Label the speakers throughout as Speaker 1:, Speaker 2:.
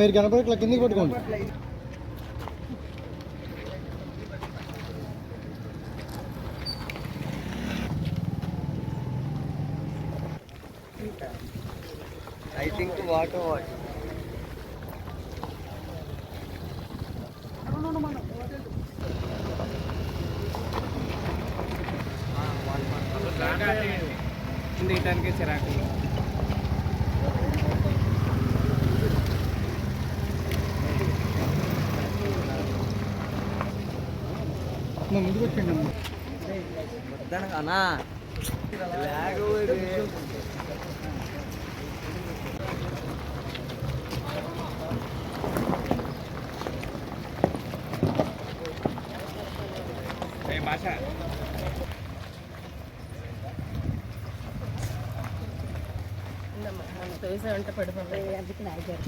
Speaker 1: మీరు కనపడి ఇట్లా కిందికి పట్టుకోండి.
Speaker 2: I think water. ఇంటికి చిరాకు
Speaker 1: ముందుకు వచ్చండి
Speaker 2: అన్నా భాష
Speaker 3: అంటే పెడుతుంది అందుకే నాయగారు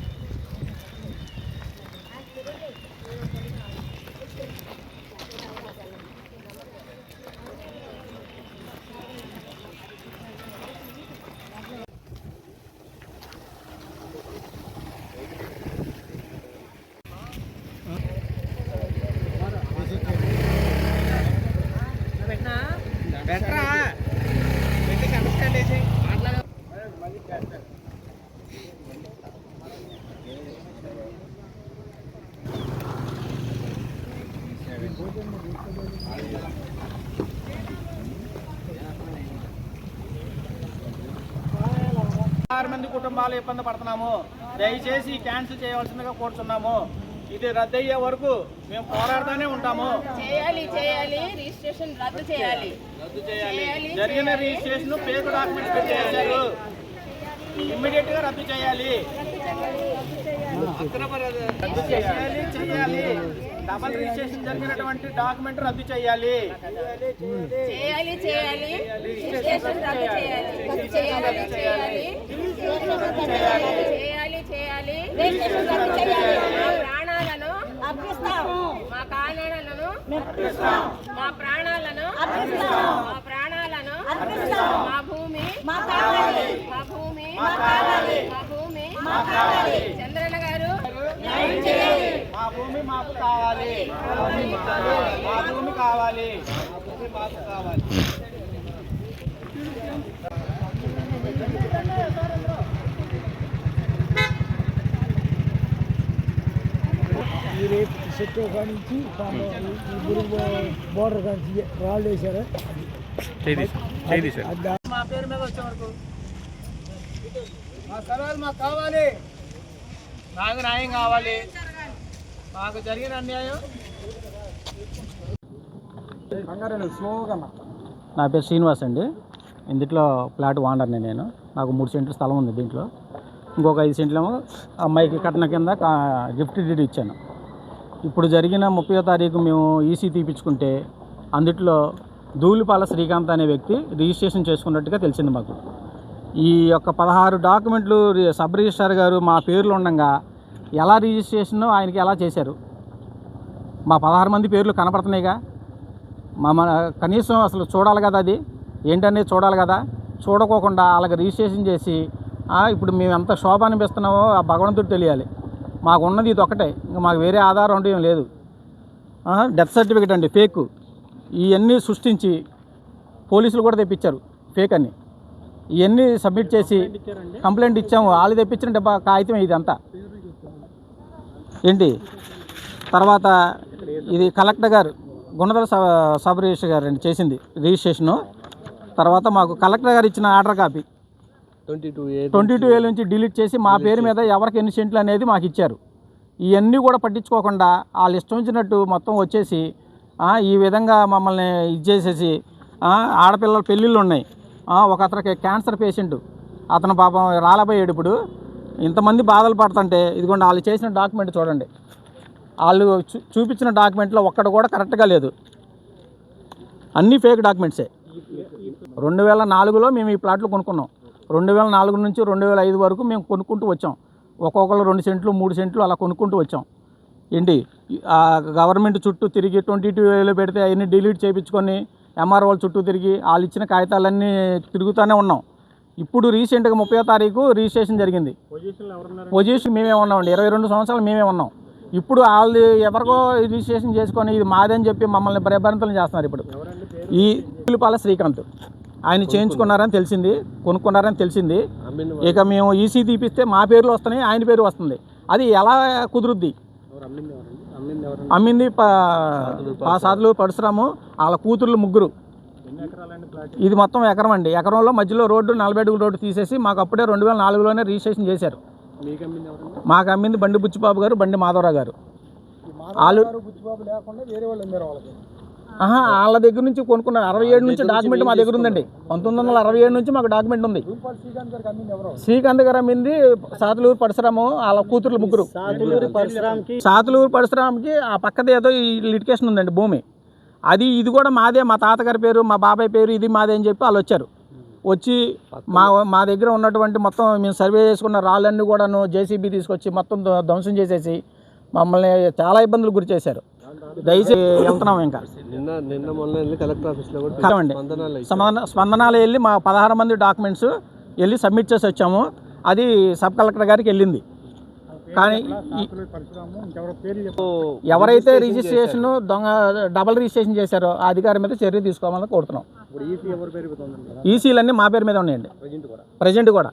Speaker 2: బెటరా పెట్టి కనెక్షన్ వేసి మాట్లాడ
Speaker 4: మంది కుటుంబాలు ఇబ్బంది పడుతున్నాము. దయచేసి క్యాన్సిల్ చేయవలసిందిగా కోరుతున్నాము. ఇది రద్దయ్యే వరకు మేము పోరాడుతూనే ఉంటాము.
Speaker 3: రిజిస్ట్రేషన్ రద్దు చేయాలి.
Speaker 4: జరిగిన రిజిస్ట్రేషన్ ఫేక్ డాక్యుమెంట్స్ పెట్టేశారు. ఇమ్మీడియట్ గా రద్దు చేయాలి. చేయాలి డబల్ రిజిస్ట్రేషన్ జరిగినటువంటి డాక్యుమెంట్ రద్దు చేయాలి.
Speaker 3: ప్రాణాలను మా కారణాలను మా ప్రాణాలను మా భూమి మా భూమి చంద్రన్న గారు
Speaker 4: మా భూమి మాకు కావాలి. మా భూమి కావాలి. మాకు కావాలి.
Speaker 1: ఈ రేపు చెట్టు కానించి బోర్డర్ కానించి రాళ్ళు వేశారు.
Speaker 4: మా పేరు మీద వచ్చే వరకు మా స్థలాలు మాకు కావాలి. నాకు న్యాయం కావాలి. మాకు జరిగిన అన్యాయం.
Speaker 5: నా పేరు శ్రీనివాస్ అండి. ఇందులో ఫ్లాట్ వాండర్ని నేను. నాకు 3 సెంట్లు స్థలం ఉంది. దీంట్లో ఇంకొక 5 సెంట్లేమో అమ్మాయికి కట్న కింద గిఫ్ట్ డీడ్ ఇచ్చాను. ఇప్పుడు జరిగిన 30వ తారీఖు మేము ఈసీ తీపించుకుంటే అందుట్లో ధూళిపాల శ్రీకాంత్ అనే వ్యక్తి రిజిస్ట్రేషన్ చేసుకున్నట్టుగా తెలిసింది మాకు. ఈ యొక్క 16 డాక్యుమెంట్లు సబ్ రిజిస్ట్రార్ గారు మా పేర్లు ఉండగా ఎలా రిజిస్ట్రేషన్ ఆయనకి ఎలా చేశారు? మా 16 మంది పేర్లు కనపడుతున్నాయిగా. కనీసం అసలు చూడాలి కదా, అది ఏంటనేది చూడాలి కదా. చూడకోకుండా అలాగ రిజిస్ట్రేషన్ చేసి ఇప్పుడు మేము ఎంత శోభ అనిపిస్తున్నామో ఆ భగవంతుడు తెలియాలి. మాకు ఉన్నది ఇది ఒకటే, ఇంకా మాకు వేరే ఆధారం అంటూ ఏం లేదు. డెత్ సర్టిఫికేట్ అండి ఫేక్. ఇవన్నీ సృష్టించి పోలీసులు కూడా తెప్పించారు ఫేక్ అని. ఇవన్నీ సబ్మిట్ చేసి కంప్లైంట్ ఇచ్చాము. వాళ్ళు తెప్పించిన కాగితం ఇదంతా ఏంటి. తర్వాత ఇది కలెక్టర్ గారు గుణదల సబ్ రిజిస్టర్ గారు అండి చేసింది రిజిస్ట్రేషను. తర్వాత మాకు కలెక్టర్ గారు ఇచ్చిన ఆర్డర్ కాపీ 22A నుంచి డిలీట్ చేసి మా పేరు మీద ఎవరికి ఎన్ని సెంట్లు అనేది మాకు ఇచ్చారు. ఇవన్నీ కూడా పట్టించుకోకుండా వాళ్ళు ఇష్టం వచ్చినట్టు మొత్తం వచ్చేసి ఈ విధంగా మమ్మల్ని చేసేసి ఆడపిల్లల పెళ్ళిళ్ళు ఉన్నాయి. ఒక అతనికి క్యాన్సర్ పేషెంట్, అతను పాపం రాలబోయాడు. ఇప్పుడు ఇంతమంది బాధలు పడుతుంటే ఇదిగోండి వాళ్ళు చేసిన డాక్యుమెంట్ చూడండి. వాళ్ళు చూపించిన డాక్యుమెంట్లో ఒక్కటి కూడా కరెక్ట్గా లేదు. అన్నీ ఫేక్ డాక్యుమెంట్సే. 2004లో మేము ఈ ప్లాట్లు కొనుక్కున్నాం. 2004 నుంచి 2005 వరకు మేము కొనుక్కుంటూ వచ్చాం. ఒక్కొక్కరు 2 సెంట్లు 3 సెంట్లు అలా కొనుక్కుంటూ వచ్చాం. ఏంటి గవర్నమెంట్ చుట్టూ తిరిగి 22Aలో పెడితే అవన్నీ డిలీట్ చేయించుకొని ఎంఆర్ఓల చుట్టూ తిరిగి వాళ్ళు ఇచ్చిన కాగితాలన్నీ తిరుగుతూనే ఉన్నాం. ఇప్పుడు రీసెంట్గా 30వ తారీఖు రిజిస్ట్రేషన్ జరిగింది. పొజిషన్ మేమే ఉన్నామండి, 22 సంవత్సరాలు మేమే ఉన్నాం. ఇప్పుడు వాళ్ళు ఎవరికో రిజిస్ట్రేషన్ చేసుకొని ఇది మాదని చెప్పి మమ్మల్ని భయభ్రాంతులను చేస్తున్నారు. ఇప్పుడు ఈ పులిపాల శ్రీకాంత్ ఆయన చేయించుకున్నారని తెలిసింది, కొనుక్కున్నారని తెలిసింది. ఇక మేము ఈసీ తీపిస్తే మా పేర్లు వస్తున్నాయి, ఆయన పేరు వస్తుంది. అది ఎలా కుదురుద్ది? అమ్మింది సాధులు పరశురాము, వాళ్ళ కూతుర్లు 3. ఇది మొత్తం ఎకరం అండి. ఎకరంలో మధ్యలో రోడ్డు 40 అడుగుల రోడ్డు తీసేసి మాకు అప్పుడే 2004లోనే రిజిస్ట్రేషన్ చేశారు. మాకు అమ్మింది బండి బుచ్చిబాబు గారు, బండి మాధవరావు గారు. వాళ్ళు వాళ్ళ దగ్గర నుంచి కొనుక్కున్నారు. 67 నుంచి డాక్యుమెంట్ మా దగ్గర ఉందండి. 1967 నుంచి మాకు డాక్యుమెంట్ ఉంది. శ్రీకాంత్ గారు అమ్మింది సాతులూరు పరశురాము, వాళ్ళ కూతుర్లు 3. సాతులూరు పరశురాముకి ఆ పక్కదే ఏదో ఈ లిటికేషన్ ఉందండి భూమి. అది ఇది కూడా మాదే, మా తాతగారి పేరు, మా బాబాయ్ పేరు, ఇది మాదే అని చెప్పి వాళ్ళు వచ్చి మా దగ్గర ఉన్నటువంటి మొత్తం మేము సర్వే చేసుకున్న రాళ్ళన్నీ కూడాను జేసీబీ తీసుకొచ్చి మొత్తం ధ్వంసం చేసేసి మమ్మల్ని చాలా ఇబ్బందులు గురి చేశారు. దయచేసి వెళ్తున్నాం. ఇంకా
Speaker 2: నిన్న మొన్న కలెక్టర్ ఆఫీస్లో కూడా
Speaker 5: స్పందనాలు వెళ్ళి మా 16 మంది డాక్యుమెంట్స్ వెళ్ళి సబ్మిట్ చేసి వచ్చాము. అది సబ్ కలెక్టర్ గారికి వెళ్ళింది. కానీ ఎవరైతే రిజిస్ట్రేషన్ డబల్ రిజిస్ట్రేషన్ చేశారో ఆ అధికారి మీద చర్య తీసుకోవాలని కోరుతున్నాం. ఈసీలన్నీ మా పేరు మీద ఉన్నాయండి ప్రజెంట్ కూడా.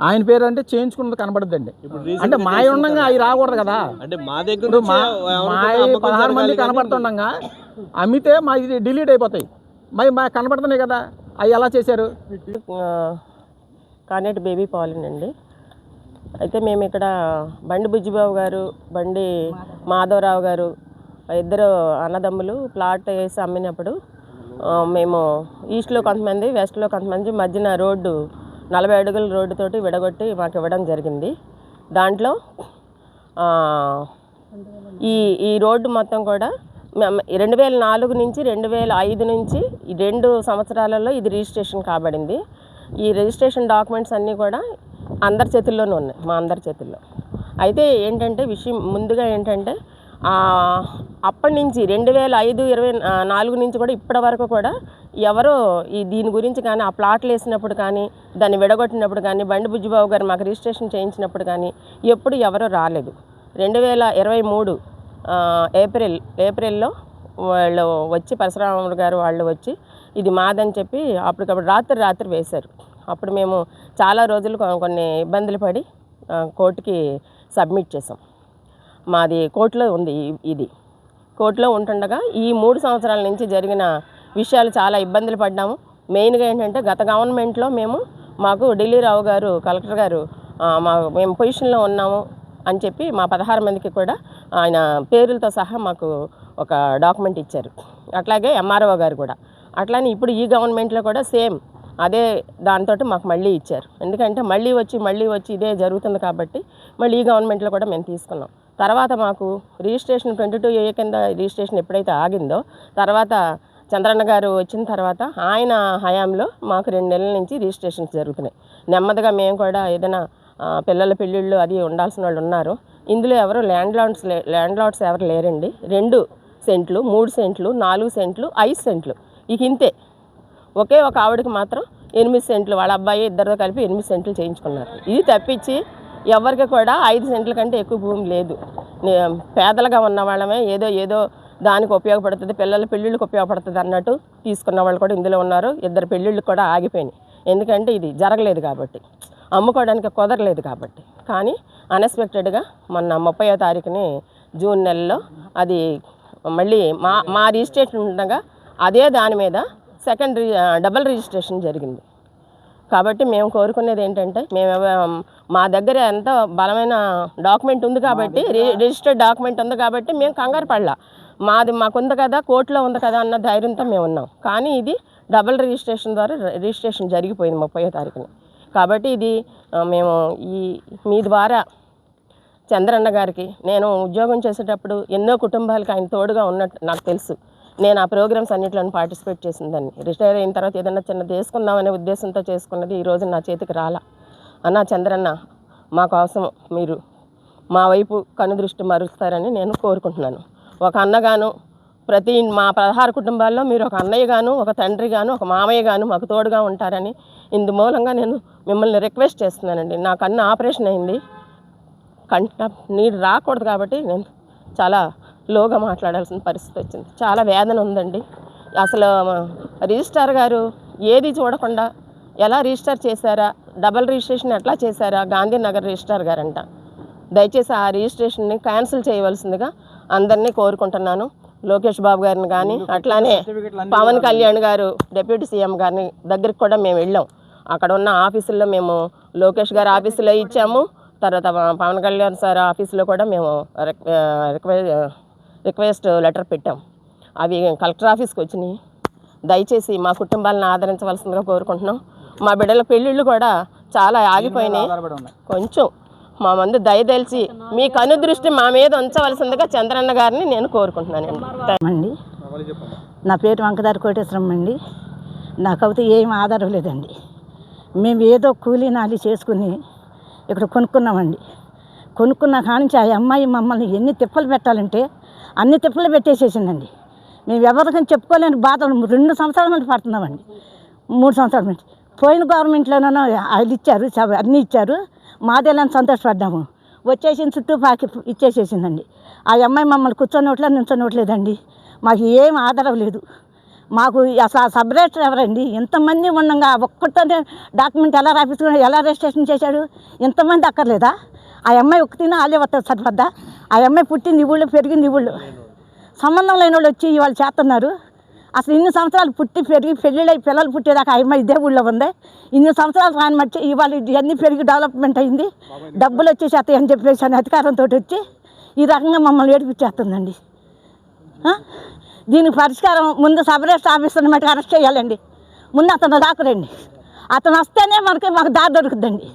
Speaker 5: ఆయన పేరు అంటే చేయించుకున్నది కనబడుద్దండి. అంటే మా ఉండగా అవి రాకూడదు కదా. అంటే మా దగ్గర మా 16 మంది కనబడుతుండగా అమ్మితే మా ఇది డిలీట్ అయిపోతాయి. మరి మా కనబడుతున్నాయి కదా, అవి ఎలా చేశారు?
Speaker 3: కానేటి బేబీ పాలినండి. అయితే మేము ఇక్కడ బండి బుజ్జిబాబు గారు, బండి మాధవరావు గారు, ఇద్దరు అన్నదమ్ములు ప్లాట్ వేసి అమ్మినప్పుడు మేము ఈస్ట్లో కొంతమంది, వెస్ట్లో కొంతమంది మధ్యన రోడ్డు 40 అడుగుల రోడ్డుతోటి విడగొట్టి మాకు ఇవ్వడం జరిగింది. దాంట్లో ఈ రోడ్డు మొత్తం కూడా 2004 నుంచి 2005 నుంచి 2 సంవత్సరాలలో ఇది రిజిస్ట్రేషన్ కాబడింది. ఈ రిజిస్ట్రేషన్ డాక్యుమెంట్స్ అన్నీ కూడా అందరి చేతుల్లోనే ఉన్నాయి, మా అందరి చేతుల్లో. అయితే ఏంటంటే విషయం ముందుగా ఏంటంటే అప్పటి నుంచి 2005-24 నుంచి కూడా ఇప్పటి వరకు కూడా ఎవరో దీని గురించి కానీ, ఆ ప్లాట్లు వేసినప్పుడు కానీ, దాన్ని విడగొట్టినప్పుడు కానీ, బండి బుజ్జిబాబు గారు మాకు రిజిస్ట్రేషన్ చేయించినప్పుడు కానీ ఎప్పుడు ఎవరో రాలేదు. 2023 ఏప్రిల్లో వాళ్ళు వచ్చి పరశురాముడు గారు వాళ్ళు వచ్చి ఇది మాదని చెప్పి అప్పటికప్పుడు రాత్రి వేశారు. అప్పుడు మేము చాలా రోజులు కొన్ని ఇబ్బందులు పడి కోర్టుకి సబ్మిట్ చేసాం. మాది కోర్టులో ఉంది. ఇది కోర్టులో ఉంటుండగా ఈ 3 సంవత్సరాల నుంచి జరిగిన విషయాలు చాలా ఇబ్బందులు పడ్డాము. మెయిన్గా ఏంటంటే గత గవర్నమెంట్లో మాకు ఢిల్లీ రావు గారు, కలెక్టర్ గారు మేము పొజిషన్లో ఉన్నాము అని చెప్పి మా 16 మందికి కూడా ఆయన పేర్లతో సహా మాకు ఒక డాక్యుమెంట్ ఇచ్చారు. అట్లాగే ఎంఆర్ఓ గారు కూడా. అట్లానే ఇప్పుడు ఈ గవర్నమెంట్లో కూడా సేమ్ అదే దాంతో మాకు మళ్ళీ ఇచ్చారు. ఎందుకంటే మళ్ళీ వచ్చి ఇదే జరుగుతుంది కాబట్టి మళ్ళీ ఈ గవర్నమెంట్లో కూడా మేము తీసుకున్నాం. తర్వాత మాకు రిజిస్ట్రేషన్ 22A కింద రిజిస్ట్రేషన్ ఎప్పుడైతే ఆగిందో తర్వాత చంద్రన్న గారు వచ్చిన తర్వాత ఆయన హయాంలో మాకు 2 నెలల నుంచి రిజిస్ట్రేషన్స్ జరుగుతున్నాయి. నెమ్మదిగా మేము కూడా ఏదైనా పిల్లల పెళ్ళిళ్ళు అది ఉండాల్సిన వాళ్ళు ఉన్నారు. ఇందులో ఎవరు ల్యాండ్ లార్డ్స్ ఎవరు లేరండి. 2 సెంట్లు, 3 సెంట్లు, 4 సెంట్లు, 5 సెంట్లు ఇక ఇంతే. ఒకే ఒక ఆవిడకి మాత్రం 8 సెంట్లు, వాళ్ళ అబ్బాయి ఇద్దరితో కలిపి 8 సెంట్లు చేయించుకున్నారు. ఇది తప్పించి ఎవరికి కూడా 5 సెంట్ల కంటే ఎక్కువ భూమి లేదు. పేదలుగా ఉన్న వాళ్ళమే ఏదో దానికి ఉపయోగపడుతుంది, పిల్లల పెళ్ళిళ్ళకి ఉపయోగపడుతుంది అన్నట్టు తీసుకున్న వాళ్ళు కూడా ఇందులో ఉన్నారు. 2 పెళ్ళిళ్ళు కూడా ఆగిపోయినాయి. ఎందుకంటే ఇది జరగలేదు కాబట్టి, అమ్ముకోవడానికి కుదరలేదు కాబట్టి. కానీ అన్ఎక్స్పెక్టెడ్గా మొన్న 30వ తారీఖుని జూన్ నెలలో అది మళ్ళీ మా రిజిస్ట్రేషన్ ఉండగా అదే దాని మీద డబల్ రిజిస్ట్రేషన్ జరిగింది. కాబట్టి మేము కోరుకునేది ఏంటంటే మా దగ్గర ఎంత బలమైన డాక్యుమెంట్ ఉంది కాబట్టి, రిజిస్టర్డ్ డాక్యుమెంట్ ఉంది కాబట్టి మేము కంగారు పడలా. మాకుంది కదా, కోర్టులో ఉంది కదా అన్న ధైర్యంతో మేము ఉన్నాం. కానీ ఇది డబల్ రిజిస్ట్రేషన్ ద్వారా రిజిస్ట్రేషన్ జరిగిపోయింది 30వ తారీఖున. కాబట్టి ఇది మేము మీ ద్వారా చంద్రన్న గారికి, నేను ఉద్యోగం చేసేటప్పుడు ఎన్నో కుటుంబాలకు ఆయన తోడుగా ఉన్నట్టు నాకు తెలుసు. నేను ఆ ప్రోగ్రామ్స్ అన్నింటిలో పార్టిసిపేట్ చేసిందని. రిటైర్ అయిన తర్వాత ఏదైనా చిన్నది చేసుకుందామనే ఉద్దేశంతో చేసుకున్నది ఈరోజు నా చేతికి రాలా. అన్న చంద్రన్న మా కోసం మీరు మా వైపు కనుదృష్టి మరుస్తారని నేను కోరుకుంటున్నాను. ఒక అన్నగాను ప్రతి మా 16 కుటుంబాల్లో మీరు ఒక అన్నయ్య గాను, ఒక తండ్రి గాను, ఒక మామయ్య గాను మాకు తోడుగా ఉంటారని ఇందు మూలంగా నేను మిమ్మల్ని రిక్వెస్ట్ చేస్తున్నానండి. నా కన్ను ఆపరేషన్ అయింది, కంట నీరు రాకూడదు కాబట్టి నేను చాలా లోగా మాట్లాడాల్సిన పరిస్థితి వచ్చింది. చాలా వేదన ఉందండి. అసలు రిజిస్ట్రార్ గారు ఏది చూడకుండా ఎలా రిజిస్టర్ చేశారా, డబల్ రిజిస్ట్రేషన్ ఎట్లా చేశారా, గాంధీనగర్ రిజిస్ట్రార్ గారంట. దయచేసి ఆ రిజిస్ట్రేషన్ని క్యాన్సిల్ చేయవలసిందిగా అందరినీ కోరుకుంటున్నాను. లోకేష్ బాబు గారిని కానీ, అట్లానే పవన్ కళ్యాణ్ గారు డిప్యూటీ సీఎం గారిని దగ్గరికి కూడా మేము వెళ్ళాం. అక్కడ ఉన్న ఆఫీసుల్లో మేము లోకేష్ గారి ఆఫీసులో ఇచ్చాము, తర్వాత పవన్ కళ్యాణ్ సార్ ఆఫీసులో కూడా మేము రిక్వెస్ట్ లెటర్ పెట్టాం. అవి కలెక్టర్ ఆఫీస్కి వచ్చినాయి. దయచేసి మా కుటుంబాలను ఆదరించవలసిందిగా కోరుకుంటున్నాం. మా బిడ్డల పెళ్ళిళ్ళు కూడా చాలా ఆగిపోయినాయి. కొంచెం మా మందు దయదలిచి మీ కనుదృష్టి మా మీద ఉంచవలసిందిగా చంద్రన్న గారిని నేను కోరుకుంటున్నానండి.
Speaker 6: నా పేరు వంకదారి కోటేశ్వరమ్మ అండి. నాకైతే ఏం ఆధారం లేదండి. మేము ఏదో కూలీ నాలి చేసుకుని ఇక్కడ కొనుక్కున్నామండి. కొనుక్కున్న కానించి ఆ అమ్మాయి మమ్మల్ని ఎన్ని తిప్పలు పెట్టాలంటే అన్ని తిప్పలు పెట్టేసేసిందండి. మేము ఎవరికైనా చెప్పుకోలేని బాధలు 2 సంవత్సరాల నుండి పడుతున్నామండి. 3 సంవత్సరాల నుంచి పోయిన గవర్నమెంట్లోనూ అది ఇచ్చారు, అన్నీ ఇచ్చారు, మాదేలని సంతోషపడ్డాము. వచ్చేసిన చుట్టూ పాకి ఇచ్చేసేసిందండి. ఆ అమ్మాయి మమ్మల్ని కూర్చొనట్లేదు, నిల్చొనట్లేదండి. మాకు ఏం ఆధారం లేదు. మాకు అసలు సపరేటర్ ఎవరండి? ఎంతమంది ఉండగా ఒక్కటే డాక్యుమెంట్ ఎలా రాపించుకున్నాడు, ఎలా రిజిస్ట్రేషన్ చేశాడు? ఎంతమంది అక్కర్లేదా? ఆ అమ్మాయి ఒక్కతిన వాళ్ళే వస్తుంది సరిపోద్దా? ఆ అమ్మాయి పుట్టింది ఈ ఊళ్ళో, పెరిగింది ఈ ఊళ్ళో. సంబంధం లేని వాళ్ళు వచ్చి ఇవాళ చేస్తున్నారు. అసలు ఇన్ని సంవత్సరాలు పుట్టి పెరిగి పెళ్ళిళ్ళై పిల్లలు పుట్టేదాకా ఆ అమ్మాయి ఇదే ఊళ్ళో ఉంది. ఇన్ని సంవత్సరాలు రాని మట్టి ఇవాళ ఇవన్నీ పెరిగి డెవలప్మెంట్ అయింది, డబ్బులు వచ్చేసేస్తాయి అని చెప్పేసి అని అధికారంతో వచ్చి ఈ రకంగా మమ్మల్ని ఏడిపించేస్తుందండి. దీనికి పరిష్కారం ముందు సబరేస్ట్ ఆఫీసర్ని మట్టి అరెస్ట్ చేయాలండి. ముందు అతను దాకురండి. అతను వస్తేనే మాకు దారి దొరుకుతుందండి.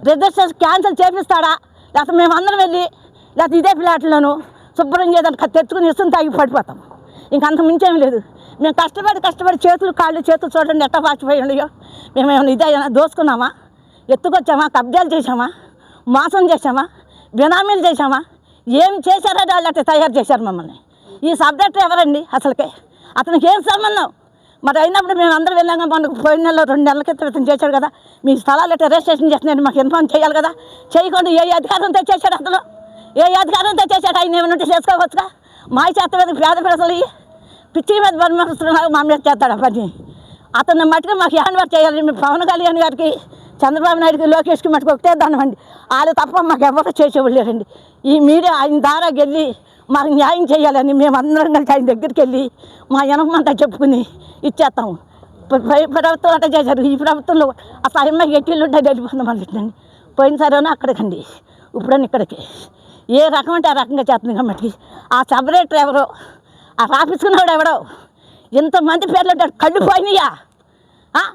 Speaker 6: రిజిస్ట్రేషన్ క్యాన్సిల్ చేపిస్తాడా, లేకపోతే మేము అందరం వెళ్ళి లేకపోతే ఇదే ఫ్లాట్లోనూ శుభ్రం చేయడానికి తెచ్చుకుని ఇస్తుంది తాగి పడిపోతాం. ఇంకంత మించేం లేదు. మేము కష్టపడి కాళ్ళు చేతులు చూడండి ఎట్లా పాచిపోయి ఉన్నాయో. మేము ఏమైనా ఇదేనా దోసుకున్నామా, ఎత్తుకొచ్చామా, కబ్జాలు చేసామా, మోసం చేసామా, బినామీలు చేసామా? ఏం చేశారని వాళ్ళు అట్లా తయారు చేశారు మమ్మల్ని. ఈ సబ్జెక్ట్ ఎవరండి అసలుకే? అతనికి ఏం సంబంధం? మరి అయినప్పుడు మేము అందరూ వెళ్ళాక మనకు పోయిన నెలలో 2 నెలల క్రితం చేశాడు కదా. మీ స్థలాలు ఎట్లా రిజిస్ట్రేషన్ చేస్తున్నాడు మాకు ఇన్ఫార్మ్ చేయాలి కదా. చేయకుండా ఏ అధికారంతో చేశాడు అతను? ఏ అధికారంతో చేశాడు? ఆయన ఏమైనా చేసుకోవచ్చుగా. మా చేత మీద పేద ప్రజలు పిచ్చి మీద బర్మస్తున్నాడు, మా మీద చేస్తాడు ఆ పని. అతన్ని మట్టుకు మాకు హ్యాండ్ వర్క్ చేయాలి. మీ పవన్ కళ్యాణ్ గారికి, చంద్రబాబు నాయుడుకి, లోకేష్కి మటుకు ఒకటే దండమండి. వాళ్ళు తప్ప మాకు ఎవరు చేసేవాళ్ళు లేరండి. ఈ మీడియా ఆయన ద్వారా వెళ్ళి మాకు న్యాయం చేయాలని మేమందరం కలిసి ఆయన దగ్గరికి వెళ్ళి మా వెనకమంతా చెప్పుకుని ఇచ్చేస్తాము. ప్రభుత్వం అట్లా చేశారు. ఈ ప్రభుత్వంలో అసలు అమ్మాయి ఎట్టిళ్ళు ఉంటే వెళ్ళిపోతున్నాం అండి. పోయినసారి అక్కడికండి, ఇప్పుడని ఇక్కడికి. ఏ రకం అంటే ఆ రకంగా చేస్తుంది కాబట్టి ఆ సపరేటర్ ఎవరో, ఆ రాపించుకున్నాడు ఎవడో, ఎంతమంది పేర్లు ఉంటాడు. కళ్ళు పోయినాయా?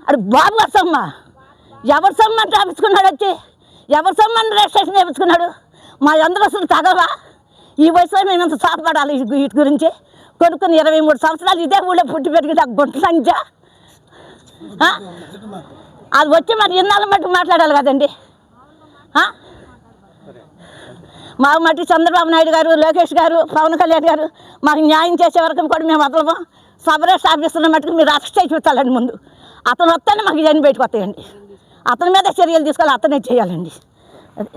Speaker 6: అది బాబు గారు సొమ్మ. ఎవరి సొమ్మని రాపించుకున్నాడు? వచ్చి ఎవరి సొమ్మని రిజిస్ట్రేషన్ చేయించుకున్నాడు? మా అందరూ అసలు తగవా? ఈ వయసులో మేము అంత సాపడాలి వీటి గురించి. కొనుక్కుని 23 సంవత్సరాలు ఇదే ఊళ్ళో పుట్టి పెరిగింది. ఆ గుంట సంఖ్య అది వచ్చి మరి ఇన్నాళ్ళ మట్టి మాట్లాడాలి కదండి. మాకు మట్టి చంద్రబాబు నాయుడు గారు, లోకేష్ గారు, పవన్ కళ్యాణ్ గారు మాకు న్యాయం చేసే వరకు కూడా మేము వదలము. సబరేస్ట్ ఆఫీసుల మట్టుకు మీరు అరెస్ట్ చేసి పెట్టాలండి. ముందు అతను వస్తేనే మాకు ఇవన్నీ బయటకు వస్తాయండి. అతని మీద చర్యలు తీసుకోవాలి, అతనే చేయాలండి. అది